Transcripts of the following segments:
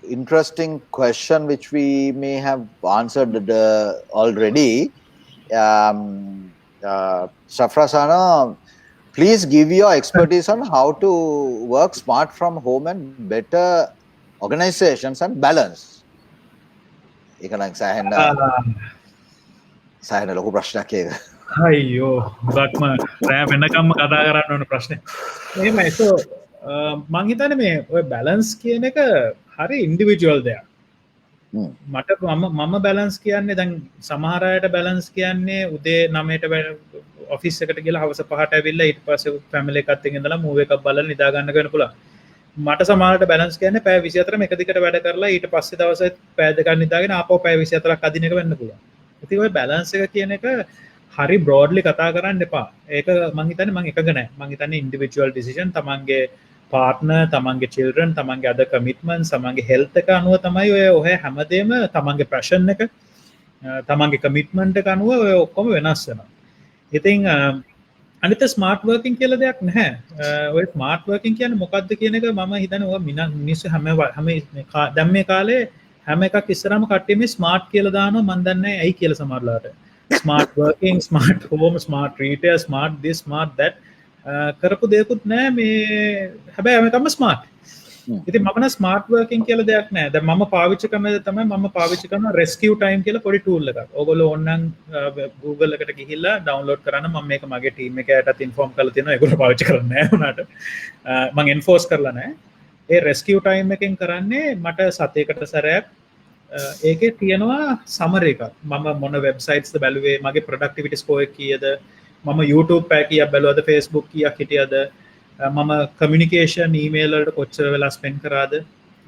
interesting question which we may have answered already. Safrasana, please give your expertise on how to work smart from home and better organizations and balance. ඒක නම් සායන ලොකු ප්‍රශ්නයක් ඒක. අයියෝ ගක්ම රෑ වෙනකම්ම කතා කරන්න ඕන ප්‍රශ්නය. එහෙමයි. So මං හිතන්නේ මේ ඔය බැලන්ස් කියන එක හරි ඉන්ඩිවිජුවල් දෙයක්. මට මම බැලන්ස් කියන්නේ දැන් සමහර අයට බැලන්ස් කියන්නේ උදේ 9ට ඔෆිස් එකට ගිහලා හවස 5ට ඇවිල්ලා ඊට පස්සේ ෆැමිලි එකත් එක්ක ඉඳලා මූවි එකක් බලලා නිදා ගන්න වෙන පුළුවන්. මට සමහරට බැලන්ස් කියන්නේ පැය 24ම එක දිගට වැඩ කරලා ඊට පස්සේ දවසේ පැය දෙකක් නිදාගෙන ආපහු පැය 24ක් අදින එක වෙන්න පුළුවන්. ඉතින් ඔය බැලන්ස් එක කියන එක හරි බ්‍රෝඩ්ලි කතා කරන්න එපා. ඒක මං හිතන්නේ මං එකඟ නැහැ. මං හිතන්නේ ඉන්ඩිවිජුවල් ඩිසිෂන් තමන්ගේ පාර්ට්නර්, තමන්ගේ චිල්ඩ්‍රන්, තමන්ගේ අද කමිට්මන්ට්ස්, තමන්ගේ හෙල්ත් එක අනුව තමයි ඔය හැමදේම තමන්ගේ පැෂන් එක, තමන්ගේ කමිට්මන්ට් එක අනුව ඔය ඔක්කොම වෙනස් වෙනවා. ඉතින් අනිත් ස්මාර්ට් වර්කින් කියලා දෙයක් නැහැ. ඔය ස්මාර්ට් වර්කින් කියන්නේ මොකක්ද කියන එක මම හිතන්නේ ඔය මිනිස්සු හැම දැන් මේ කාලේ හැම එකක් ඉස්සරහම කට්ටිය මේ ස්මාර්ට් කියලා දානවා. මන් දන්නේ නැහැ ඇයි කියලා සමහරලාට. Smart working, smart home, smart retail, smart this, smart that කරපු දෙයක්වත් නැහැ මේ. හැබැයි හැමකම ස්මාර්ට්. ඉතින් මම නම් ස්මාර්ට් වර්කින් කියලා දෙයක් නැහැ. දැන් මම පාවිච්චි කරන දේ තමයි මම පාවිච්චි කරන රෙස්කියු ටයිම් කියලා පොඩි ටූල් එකක්. ඕගොල්ලෝ ඕනනම් Google එකට ගිහිල්ලා ඩවුන්ලෝඩ් කරන්න. මම මේක මගේ ටීම් එකටත් ඉන්ෆෝම් කරලා තියෙනවා. ඒගොල්ලෝ පාවිච්චි කරන්නේ නැහැ උනාට. මම එන්ෆෝස් කරලා නැහැ. ඒ රෙස්කියු ටයිම් එකෙන් කරන්නේ මට සතේකට සැරයක් ඒකේ තියෙනවා සමරි එකක්. මම මොන වෙබ්සයිට්ස්ද බැලුවේ, මගේ ප්‍රොඩක්ටිවිටි ස්කෝර් එක කීයද, මම YouTube පැය කීයක් බැලුවද, Facebook කීයක් හිටියද, මම කමියුනිකේෂන් ඊමේල් වලට කොච්චර වෙලා ස්පෙන්ඩ් කරාද,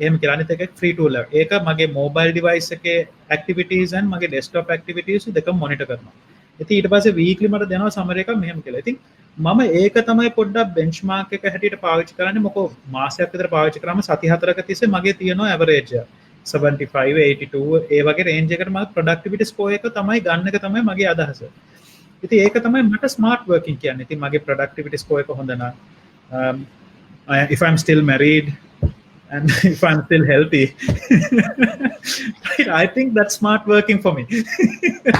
එහෙම කියලා. අනිත් එක ෆ්‍රී ටූල් එක. ඒක මගේ මොබයිල් ඩිවයිස් එකේ ඇක්ටිවිටීස් and මගේ ඩෙස්ක්ටොප් ඇක්ටිවිටීස් දෙකම මොනිටර් කරනවා. ඉතින් ඊට පස්සේ වීක්ලි මට දෙනවා සමරි එකක් මෙහෙම කියලා. ඉතින් මම ඒක තමයි පොඩ්ඩක් බෙන්ච්මාර්ක් එක හැටියට පාවිච්චි කරන්නේ. මොකෝ මාසයක් විතර පාවිච්චි කරාම සති 4ක තිස්සේ මගේ තියෙනවා ඇවරේජ් 75 82 ඒ වගේ රේන්ජ් එකකට මම ප්‍රොඩක්ටිවිටි ස්කෝර් එක තමයි ගන්න එක තමයි මගේ අදහස. ඉතින් ඒක තමයි මට ස්මාර්ට් වර්කින් කියන්නේ. ඉතින් මගේ ප්‍රොඩක්ටිවිටි ස්කෝර් එක හොඳ නම් if I'm still married and if I'm still healthy right, I think that's smart working for me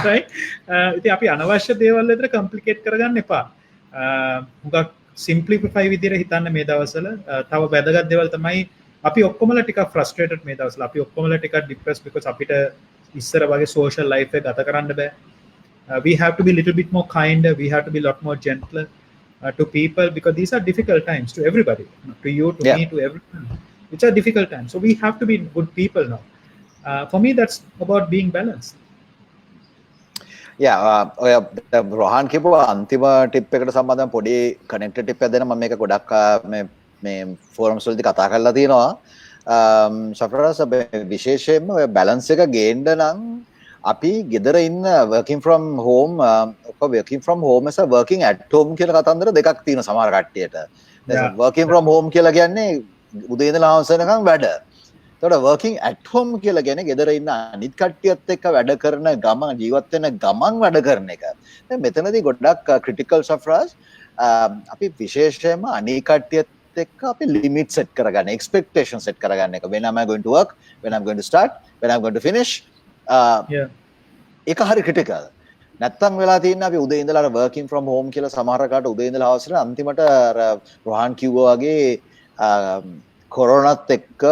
right. ඉතින් අපි අනවශ්‍ය දේවල් විතර කම්ප්ලිකේට් කරගන්න එපා. හුඟක් සිම්ප්ලිෆයි විදිහට හිතන්න මේ දවස්වල. තව වැදගත් දේවල් තමයි අපි ඔක්කොමලා ටිකක් ෆ්‍රස්ට්‍රේටඩ් මේ දවස්වල. අපි ඔක්කොමලා ටිකක් ડિප්‍රෙස් because අපිට ඉස්සර වගේ සෝෂල් ලයිෆ් එක ගත කරන්න බෑ. We have to be little bit more kinder, we have to be a lot more gentler to people because these are difficult times to everybody, to you, to me, to everyone. It's a difficult time, so we have to be good people now. For me that's about being balanced. ඔය රෝහන් කියපුවා අන්තිම tip එකට සම්බන්ධව පොඩි connected tip එකක් දෙන්න. මම මේක ගොඩක් මේ ෆෝරම්ස් වලදී කතා කරලා තියෙනවා. සෆරස් විශේෂයෙන්ම ඔය බැලන්ස් එක ගේන්න නම් අපි ගෙදර ඉන්න working from home working from home as a working at home කියලා කතන්දර දෙකක් තියෙනවා සමහර කට්ටියට. දැන් working from home කියලා කියන්නේ උදේ ඉඳලා හවස වෙනකම් වැඩ. ඒතකොට working at home කියලා කියන්නේ ගෙදර ඉන්න අනිත් කට්ටියත් එක්ක වැඩ කරන ගමන් ජීවත් වෙන ගමන් වැඩ කරන එක. දැන් මෙතනදී ගොඩක් critical සෆරස් අපි විශේෂයෙන්ම අනිත් කට්ටියත් එක්ක අපි limit set කරගන්න, expectation set කරගන්න එක. When am I going to work, when I'm going to start, when I'm going to finish. ඒක හරි ක්‍රිටිකල්. නැත්තම් වෙලා තියෙන්නේ අපි උදේ ඉඳලා working from home කියලා සමහර කාට උදේ ඉඳලා හවසට අන්තිමට රෝහන් කිව්වා වගේ කොරෝනාත් එක්ක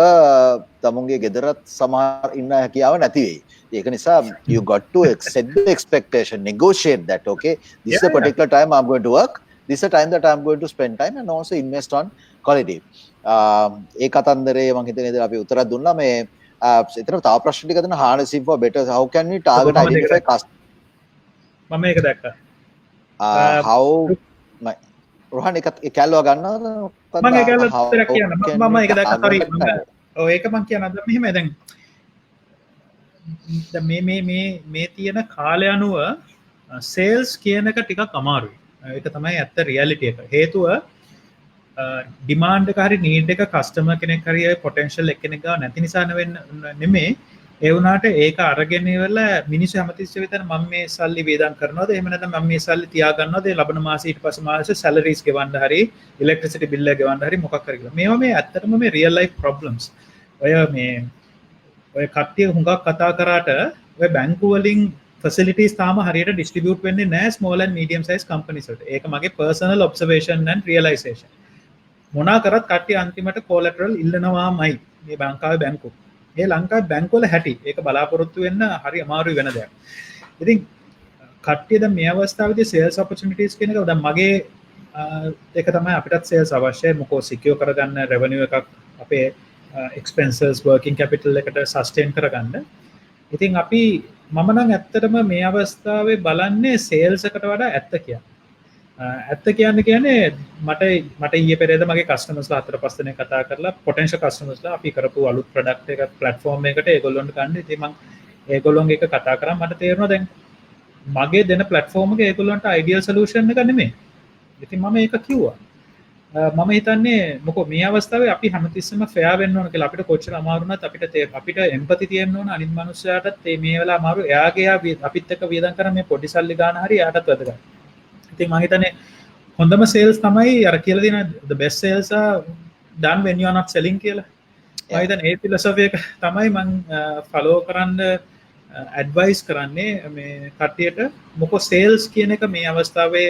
තමුන්ගේ ගෙදරත් සමහර ඉන්න හැකියාව නැති වෙයි. ඒක නිසා you got to set the expectation, negotiate that. Okay, this is a particular time I'm going to work, this is a time that I'm going to spend time and also invest on quality. ඒ කතන්දරේ මම හිතන්නේ ඉතින් අපි උත්තරයක් දුන්නා. මේ එතන තව ප්‍රශ්න ටික දෙන harnessing for better, how can we target identify customer. මම මේක දැක්කා. how රෝහන් එක කැලුවා ගන්නවද? මම ඒක කැලුවා කියන්න. මම ඒක දැක්කා. sorry. ඔව් ඒක මම කියනවා. මෙහෙම දැන් මේ තියෙන කාලය අනුව sales කියන එක ටිකක් අමාරුයි. ඒක තමයි ඇත්ත රියැලිටි එක. හේතුව ඩිමාන්ඩ් එක හරි නීඩ් එක කස්ටමර් කෙනෙක් හරි පොටෙන්ෂල් එක්කෙනෙක් ගාව නැති නිසා නෙමෙයි. ඒ වුණාට ඒක අරගෙන ඉවරලා මිනිස්සු හැමතිස්සෙම විතර මම මේ සල්ලි වේදම් කරනවද, එහෙම නැත්නම් මම මේ සල්ලි තියා ගන්නවද, ඒ ලබන මාසෙ ඊට පස්සේ මාසෙ සැලරිස් ගෙවන්න හරි ඉලෙක්ට්‍රිසිටි බිල් එක ගෙවන්න හරි මොකක් හරි කියලා. මේවා මේ ඇත්තටම මේ රියල් ලයිෆ් ප්‍රොබ්ලම්ස්. ඔය මේ ඔය කට්ටිය හුඟක් කතා කරාට ඔය බැංකු වලින් facilities තාම හරියට distribute වෙන්නේ නැහැ small and medium size companies වලට. ඒක මගේ personal observation and realization. මොනා කරත් කට්ටිය අන්තිමට collateral ඉල්ලනවාමයි මේ ලංකාවේ බැංකු. මේ ලංකාවේ බැංකු වල හැටි ඒක බලාපොරොත්තු වෙන්න හරි අමාරුයි වෙන දෙයක්. ඉතින් කට්ටිය දැන් මේ අවස්ථාවේදී sales opportunities කියන එක දැන් මගේ ඒක තමයි අපිටත් sales අවශ්‍යයි මොකෝ secure කරගන්න revenue එකක් අපේ expenses working capital එකට sustain කරගන්න. ඉතින් අපි මම නම් ඇත්තටම මේ අවස්ථාවේ බලන්නේ sales එකට වඩා ඇත්ත කියන්නේ. ඇත්ත කියන්නේ මට ඊයේ පෙරේද මගේ කස්ටමර්ස්ලා 4-5 දෙනෙක් කතා කරලා potential customersලා අපි කරපු අලුත් product එකක් platform එකකට ඒගොල්ලොන්ට ගන්න. ඉතින් මම ඒගොල්ලොන්ගේ එක කතා කරා මට තේරුණා දැන් මගේ දෙන platform එක ඒගොල්ලොන්ට ideal solution එක නෙමෙයි. ඉතින් මම ඒක කිව්වා. මම හිතන්නේ මොකෝ මේ අවස්ථාවේ අපි හැමතිස්සෙම fair වෙන්න ඕන කියලා අපිට කොච්චර අමාරු වුණත් අපිට empathy තියෙන්න ඕන අනිත් මනුස්සයාටත් මේ වෙලාව අමාරු එයාගේ අපිත් එක්ක වියදම් කරන මේ පොඩි සල්ලි ගන්න හරි එයාටත් වැදගත්. ඉතින් මම හිතන්නේ හොඳම sales තමයි අර කියලා දෙන the best sales are done when you are not selling කියලා. මම හිතන්නේ ඒ philosophy එක තමයි මම follow කරන්න advice කරන්නේ මේ කට්ටියට මොකෝ sales කියන එක මේ අවස්ථාවේ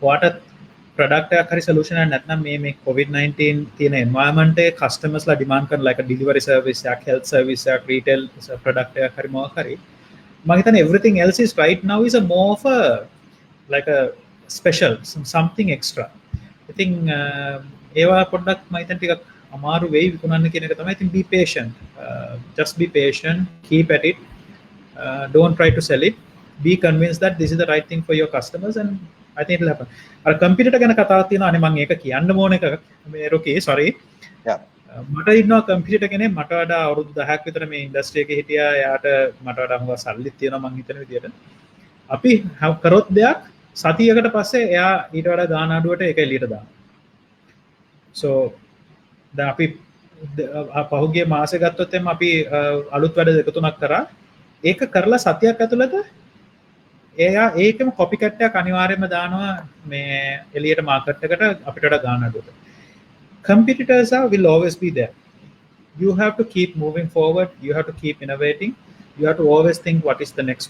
ඔයාට product එකක් හරි solution එකක් නැත්නම් මේ COVID-19 තියෙන environment එකේ customers ලා demand කරන like a delivery service එකක් health service එකක් retail product එකක් හරි මොකක් හරි මම හිතන්නේ everything else is right now is a more of a like a special something extra. I think ඒවා පොඩ්ඩක් මම හිතන්නේ ටිකක් අමාරු වෙයි විකුණන්න කියන එක තමයි. ඉතින් be patient. Just be patient, keep at it. Don't try to sell it. Be convinced that this is the right thing for your customers and I think it will happen. අර කම්පියුටර් ගැන කතාවක් තියෙනවා අනේ මම ඒක කියන්න ඕන එක මේ රොකී sorry. මට ඉන්නවා කම්පියුටර් කෙනෙක් මට වඩා අවුරුදු 10ක් විතර මේ ඉන්ඩස්ට්‍රි එකේ හිටියා. එයාට මට වඩා හුඟක් සල්ලිත් තියෙනවා මම හිතන විදියට. අපි කරොත් දෙයක් සතියකට පස්සේ එයා ඊට වඩා ගාන අඩුවට ඒක එළියට දානවා. So දැන් අපි පහුගිය මාසෙ ගත්තොත් එම් අපි අලුත් වැඩ දෙක තුනක් කරා. ඒක කරලා සතියක් ඇතුළත එයා ඒකම කොපි කට් එකක් අනිවාර්යයෙන්ම දානවා මේ එළියට මාකට් එකට අපිට වඩා ගාන අඩුවට. Competitors will always be there. You have to keep moving forward. You have to keep innovating. You have to always think what is the next.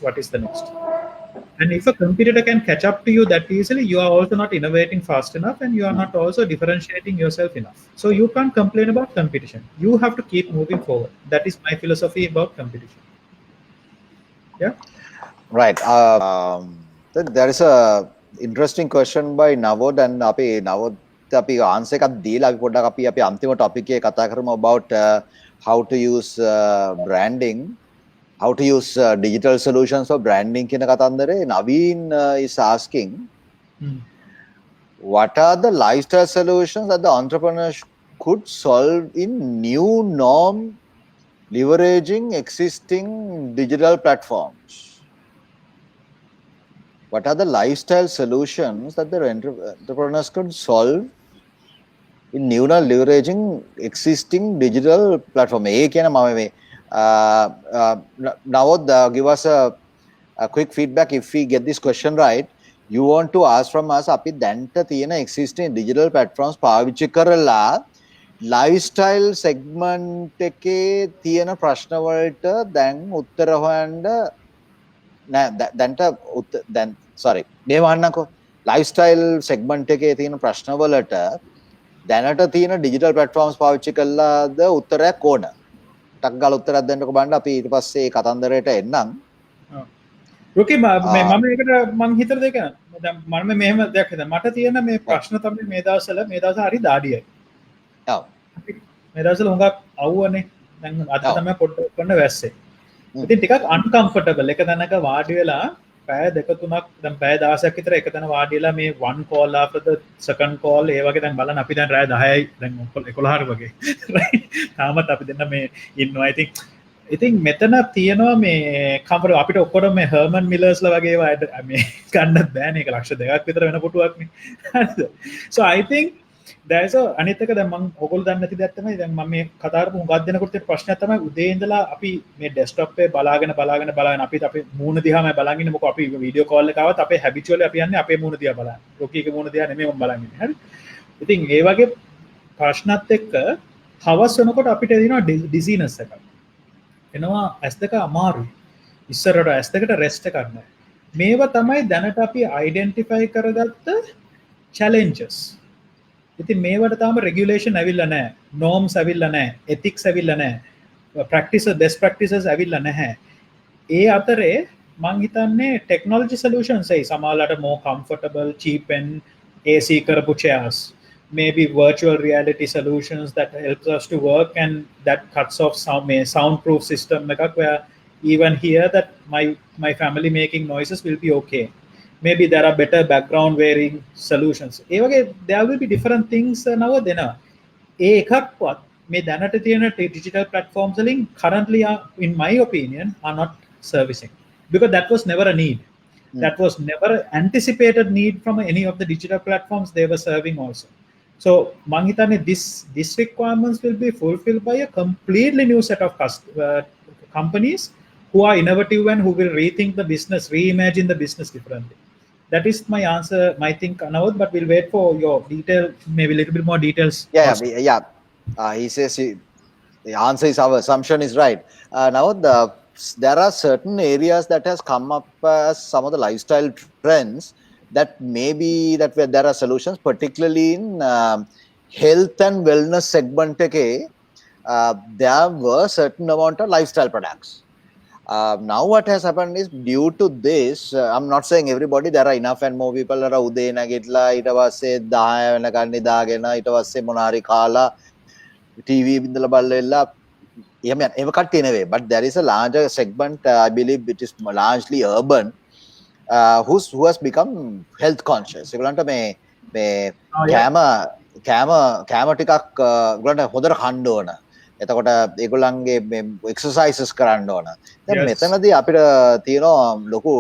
And if a competitor can catch up to you that easily, you are also not innovating fast enough and you are not also differentiating yourself enough. So you can't complain about competition. You have to keep moving forward. That is my philosophy about competition. Yeah. Right. There is a interesting question by Navod and Navod අපි answer එකක් දීලා අපි පොඩ්ඩක් අපි අන්තිම topic එකේ කතා කරමු about how to use branding. How to use digital solutions for branding කියන කතන්දරේ Naveen is asking what are the lifestyle solutions that the entrepreneurs could solve in new norm leveraging existing digital platforms? What are the lifestyle solutions that the entrepreneurs could solve in new norm leveraging existing digital platform? ඒ කියන මම මේ Navod, give us a quick feedback if we get this question right. You want to ask from us අපි දැන්ට තියෙන existing digital platforms පාවිච්චි කරලා lifestyle segment එකේ තියෙන ප්‍රශ්න වලට දැන් උත්තර හොයන්න දැන් sorry මේ වහන්නකෝ lifestyle segment එකේ තියෙන ප්‍රශ්න වලට දැනට තියෙන digital platforms පාවිච්චි කළාද උත්තරයක් ඕන. ටක් ගාලා උත්තරයක් දෙන්නකෝ බලන්න අපි ඊට පස්සේ කතන්දරයට එන්නම්. රොකි මම ඒකට මං හිතන දෙක දැන් මම මෙහෙම දෙයක් හිතන මට තියෙන මේ ප්‍රශ්න තමයි මේ දවස්වල හරි දාඩියයි. ඔව්. මේ දවස්වල හුඟක් අවුවනේ. දැන් අද තමයි පොඩ්ඩක් කරන්න වැස්සේ. ඉතින් ටිකක් uncomfortable එක තැනක වාඩි වෙලා පැය දෙක තුනක් දැන් පැය 16ක් විතර එක තැන වාඩි වෙලා මේ one call after the second call ඒ වගේ දැන් බලන්න අපි දැන් රාය 10යි දැන් 11 වගේ right තාමත් අපි දෙන්න මේ ඉන්නවා ඉතින් මෙතන තියෙනවා මේ කම්ෆර්ට් අපිට ඔක්කොම මේ හර්මන් මිලර්ස්ලා වගේ ඒවා මේ ගන්නත් බෑනේ ඒක ලක්ෂ 2ක් විතර වෙන පුටුවක් නේ හරිද so I think there's a අනිත් එක දැන් මම ඔයගොල්ලෝ දන්නේ නැති දෙයක් තමයි දැන් මම මේ කතා කරපු හුඟක් දෙනකොට තියෙන ප්‍රශ්නයක් තමයි උදේ ඉඳලා අපි මේ ඩෙස්ක්ටොප් එකේ බලාගෙන අපිත් අපේ මූණ දිහාම බලන් ඉන්නේ මොකෝ අපි වීඩියෝ කෝල් එක ආවත් අපේ හැබිචුවලි අපි යන්නේ අපේ මූණ දිහා බලන්න. රොකීගේ මූණ දිහා නෙමෙයි මම බලන් ඉන්නේ. හරි. ඉතින් ඒ වගේ ප්‍රශ්නත් එක්ක හවස් වෙනකොට අපිට එනවා ඩිසීනස් එකක්. එනවා ඇස් දෙක අමාරුයි. ඉස්සරට ඇස් දෙකට රෙස්ට් එකක් නැහැ. මේවා තමයි දැනට අපි අයිඩෙන්ටිෆයි කරගත්ත challenges. ඉතින් මේවට තාම regulation ඇවිල්ලා නැහැ. norms ඇවිල්ලා නැහැ. ethics ඇවිල්ලා නැහැ. practices best practices ඇවිල්ලා නැහැ. ඒ අතරේ මං හිතන්නේ technology solutions එයි සමහරවිට more comfortable cheap and AC කරපු chairs, maybe virtual reality solutions that helps us to work, and that cuts off soundproof system එකක් where even here that my family making noises will be okay. Maybe there are better background wearing solutions. ඒ වගේ there will be different things නව දෙනවා. ඒ එකක්වත් මේ දැනට තියෙන digital platforms වලින් currently are, in my opinion, are not servicing, because that was never a need. That was never anticipated need from any of the digital platforms they were serving also. So මං හිතන්නේ this requirements will be fulfilled by a completely new set of companies who are innovative and who will rethink the business, reimagine the business differently. That is my answer, my think, Anawad, but we'll wait for your detail, maybe a little bit more details. He says the answer is, our assumption is right. Now there are certain areas that has come up as some of the lifestyle trends that maybe that where there are solutions, particularly in health and wellness segment. There were certain amount of lifestyle products. Now what has happened is, due to this, I'm not saying everybody, there are enough and more people that are ude nagitla ita wasse 10 වෙනකන් නිදාගෙන ඊට පස්සේ මොනාරි කාලා TV බින්දලා බලලා එහෙම කට්ටිය නෙවෙයි. But there is a larger segment, I believe it is largely urban, who has become health conscious. ඒගොල්ලන්ට මේ කෑම ටිකක් ඒගොල්ලන්ට හොඳට කන්න ඕන. එතකොට ඒගොල්ලන්ගේ exercises කරන්න ඕන. දැන් මෙතනදී අපිට තියෙනවා ලොකු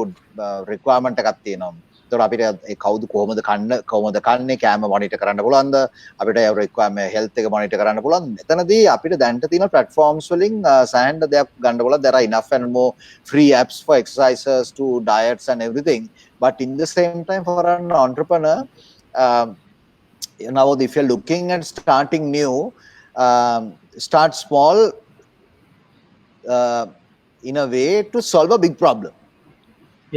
requirement එකක් තියෙනවා. ඒතකොට අපිට ඒ කවුද කොහොමද කන්නේ කෑම මොනිටර් කරන්න පුළුවන්ද? අපිට ඒ requirement health එක මොනිටර් කරන්න පුළුවන්. මෙතනදී අපිට දැනට තියෙන platforms වලින් සෑහෙන දෙයක් ගන්න පුළුවන්. There are enough and more free apps for exercises to diets and everything. But in the same time, for an entrepreneur, now if you're looking at starting new, start small in a way to solve a big problem.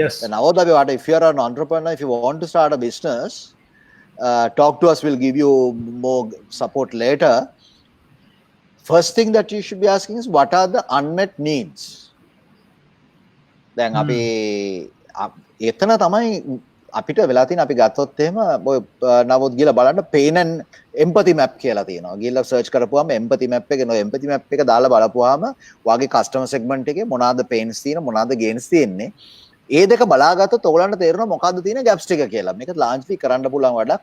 Yes. And now if you're an entrepreneur, if you want to start a business, talk to us, we'll give you more support later. First thing that you should be asking is, what are the unmet needs? දැන් අපි එතන තමයි අපිට වෙලා තියෙන. අපි ගත්තොත් එහෙම ඔය නවොත් ගිහලා බලන්න pain and empathy map කියලා තියෙනවා. ගිහලා search කරපුවාම empathy map එක නෝ empathy map එක දාලා බලපුවාම වාගේ customer segment එකේ මොනවාද pains තියෙන මොනවාද gains තියෙන්නේ. ඒ දෙක බලාගත්තොත් ඔයගලන්ට තේරෙනවා මොකද්ද තියෙන gaps ටික කියලා. මේක largely කරන්න පුළුවන් වැඩක්.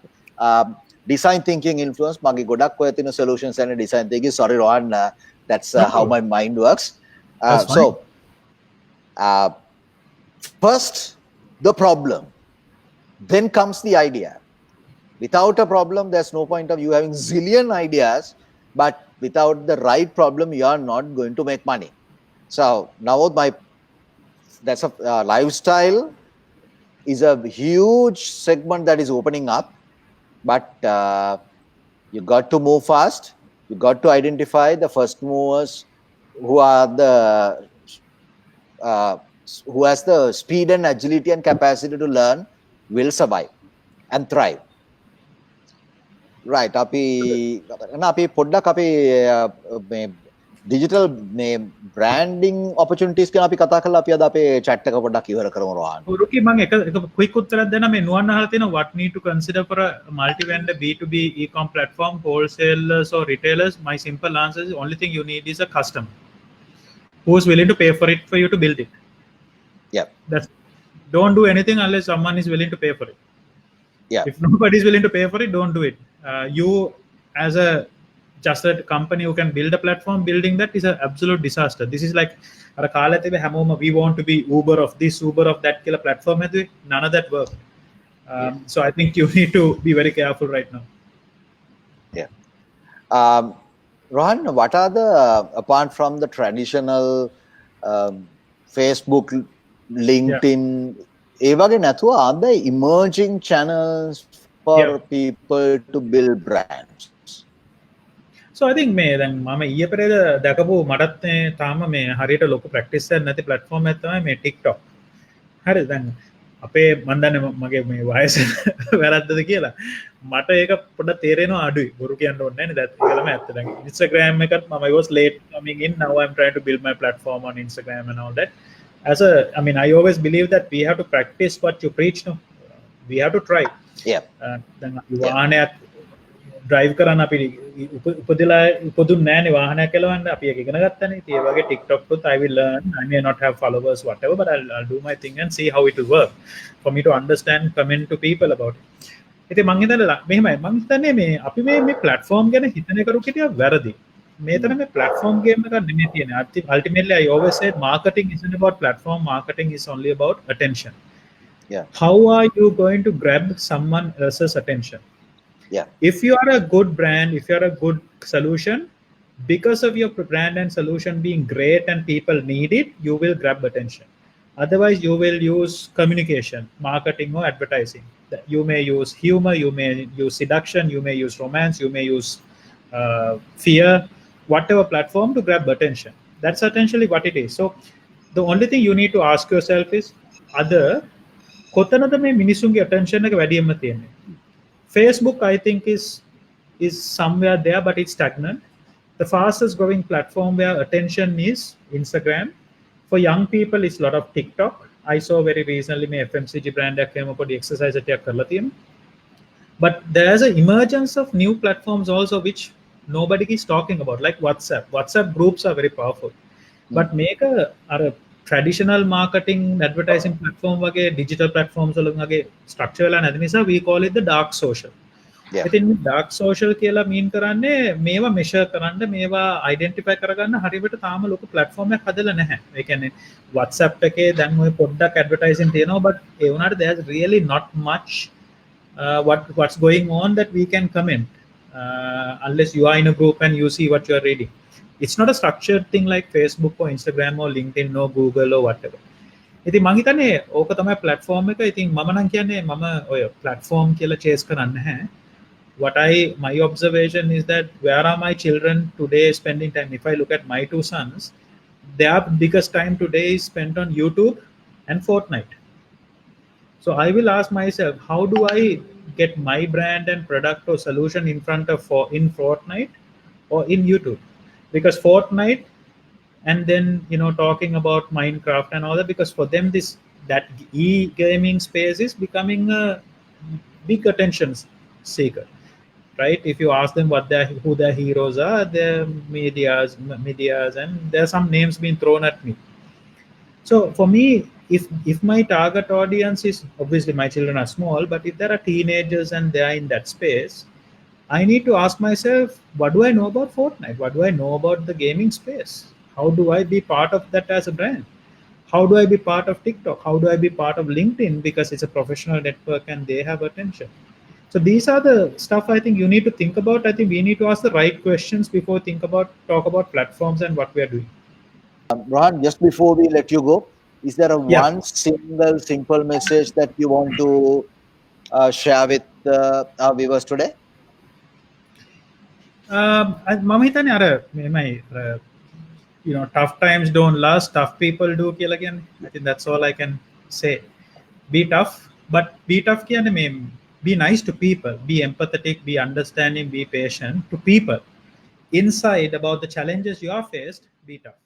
Design thinking influence මගේ ගොඩක් ඔය තියෙන solutions and design thinking. Sorry Rohan, that's how my mind works. So first the problem, then comes the idea. Without a problem, there's no point of you having zillion ideas, but without the right problem, you are not going to make money. So now that's a lifestyle is a huge segment that is opening up, but you got to move fast. You got to identify the first movers who are who has the speed and agility and capacity to learn, will survive and thrive. Right. අපි පොඩ්ඩක් අපි digital branding opportunities ගැන අපි කතා කරලා අපි අද අපේ chat එක පොඩ්ඩක් ඉවර කරමු රෝහන්. රුකි මම එක quick උත්තරයක් දෙන්න. මේ නුවන් අහලා තියෙනවා what need to consider for a multi vendor B2B e-com platform, wholesalers or retailers. My simple answer is, only thing you need is a customer who is willing to pay for it for you to build it. Yeah. Don't do anything unless someone is willing to pay for it. Yeah. If nobody is willing to pay for it, don't do it. You as just a company who can build a platform, building that is an absolute disaster. This is like we want to be Uber of this, Uber of that killer platform. None of that work. So I think you need to be very careful right now. Yeah. Rohan, what are the, apart from the traditional Facebook, LinkedIn, ඒ වගේ නැතුව are there emerging channels for people to build brands? so I think මේ දැන් මම ඊයේ පෙරේද දැකපු මටත් තාම මේ හරියට ලොකු ප්‍රැක්ටිස් එකක් නැති platform එකක් තමයි මේ TikTok. හරි දැන් අපේ මන් දන්නේ මගේ මේ වයස වැරද්දද කියලා මට ඒක පොඩ්ඩක් තේරෙනවා අඩුයි බොරු කියන්න ඕනේ නැහැ නේද ඒක තමයි ඇත්ත දැන් Instagram එකත් මම I was late coming in now I'm trying to build my platform on Instagram and all that as a I mean I always believe that we have to practice what you preach no we have to try දැන් වාහනයක් drive කරන්න අපි උපදලා උපදුන්නේ නැහැනේ වාහනයක් කෙලවන්න අපි ඒක ඉගෙන ගත්තනේ ඉතින් ඒ වගේ TikTok උත් I will learn I may not have followers whatever but I'll do my thing and see how it will work for me to understand comment to people about it ඉතින් මං හිතන්නේ මෙහෙමයි මං හිතන්නේ මේ අපි මේ platform ගැන හිතන කරු කිටිය වැරදි මේතන මේ platform game එක නෙමෙයි තියෙන්නේ ultimately I always said marketing isn't about platform marketing is only about attention how are you going to grab someone else's attention if you are a good brand if you are a good solution because of your brand and solution being great and people need it you will grab attention otherwise you will use communication marketing or advertising you may use humor you may use seduction you may use romance you may use fear whatever platform to grab attention that's essentially what it is so the only thing you need to ask yourself is other කොතනද මේ මිනිසුන්ගේ attention එක වැඩියෙන්ම තියෙන්නේ Facebook, I think, is somewhere there, but it's stagnant. The fastest growing platform where attention is Instagram. For young people, it's a lot of TikTok. I saw very recently my FMCG brand that came up with the exercise at Karlathiam. But there's an emergence of new platforms also which nobody is talking about, like WhatsApp. WhatsApp groups are very powerful. But make a traditional marketing advertising platform වගේ digital platforms වලගේ structure වෙලා නැති නිසා we call it the dark social. ඉතින් dark social කියලා mean කරන්නේ මේවා measure කරන්න මේවා identify කරගන්න හරියට තාම ලොකු platform එකක් හදලා නැහැ. ඒ කියන්නේ WhatsApp එකේ දැන් ඔය පොඩ්ඩක් advertising තියෙනවා but ඒ වුණාට there's really not much what's going on that we can comment unless you are in a group and you see what you are reading. It's not a structured thing like Facebook or Instagram or LinkedIn or Google or whatever. ඉතින් මං හිතන්නේ ඕක තමයි platform එක. ඉතින් මම නම් කියන්නේ මම ඔය platform කියලා chase කරන්නේ නැහැ. What my observation is that where are my children today spending time? If I look at my two sons, their biggest time today is spent on YouTube and Fortnite. So I will ask myself, how do I get my brand and product or solution in front of in Fortnite or in YouTube? Because Fortnite and then talking about Minecraft and all that because for them that e-gaming space is becoming a big attention seeker right if you ask them who their heroes are their medias and there are some names being thrown at me so for me if my target audience is obviously my children are small but if there are teenagers and they are in that space I need to ask myself, what do I know about Fortnite? What do I know about the gaming space? How do I be part of that as a brand? How do I be part of TikTok? How do I be part of LinkedIn? Because it's a professional network and they have attention. So these are the stuff I think you need to think about. I think we need to ask the right questions before talk about platforms and what we are doing. Rohan, just before we let you go, is there one single simple message that you want to share with our viewers today? මම හිතන්නේ අර මෙමයි tough times don't last tough people do කියලා කියන්නේ I think that's all I can say be tough but be tough කියන්නේ මේ be nice to people be empathetic be understanding be patient to people inside about the challenges you are faced be tough